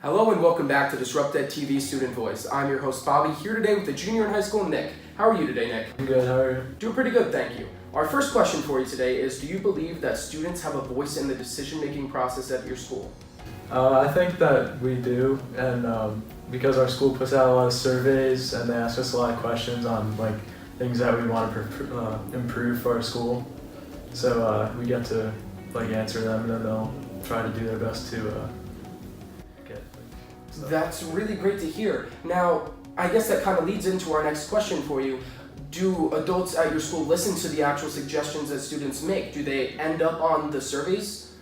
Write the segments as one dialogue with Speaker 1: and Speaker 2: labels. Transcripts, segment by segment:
Speaker 1: Hello and welcome back to DisruptED TV Student Voice. I'm your host Bobby, here today with a junior in high school, Nick. How are you today, Nick?
Speaker 2: I'm good, how are you?
Speaker 1: Doing pretty good, thank you. Our first question for you today is, do you believe that students have a voice in the decision-making process at your school?
Speaker 2: I think that we do, and because our school puts out a lot of surveys and they ask us a lot of questions on things that we want to improve for our school. So we get to answer them, and then they'll try to do their best to get stuff.
Speaker 1: That's really great to hear. Now, I guess that kind of leads into our next question for you. Do adults at your school listen to the actual suggestions that students make? Do they end up on the surveys?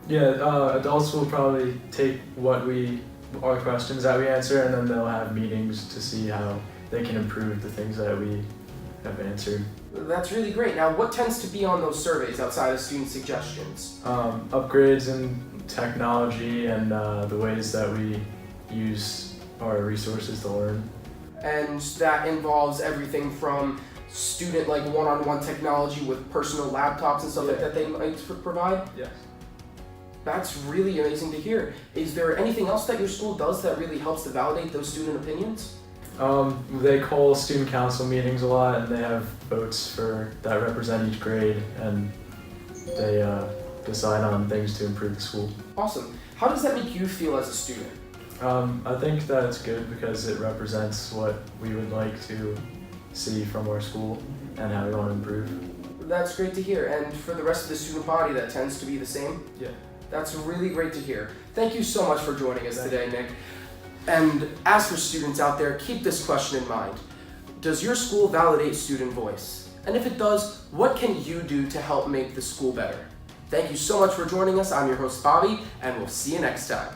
Speaker 2: Yeah, adults will probably take our questions that we answer, and then they'll have meetings to see how they can improve the things that we have answered.
Speaker 1: That's really great. Now, what tends to be on those surveys outside of student suggestions?
Speaker 2: Upgrades in technology and the ways that we use our resources to learn.
Speaker 1: And that involves everything from student one-on-one technology with personal laptops and stuff like that they might provide?
Speaker 2: Yes.
Speaker 1: That's really amazing to hear. Is there anything else that your school does that really helps to validate those student opinions?
Speaker 2: They call student council meetings a lot, and they have votes that represent each grade, and they decide on things to improve the school.
Speaker 1: Awesome. How does that make you feel as a student?
Speaker 2: I think that it's good because it represents what we would like to see from our school and how we want to improve.
Speaker 1: That's great to hear. And for the rest of the student body, that tends to be the same?
Speaker 2: Yeah.
Speaker 1: That's really great to hear. Thank you so much for joining us today, Nick. And as for students out there, keep this question in mind. Does your school validate student voice? And if it does, what can you do to help make the school better? Thank you so much for joining us. I'm your host, Bobby, and we'll see you next time.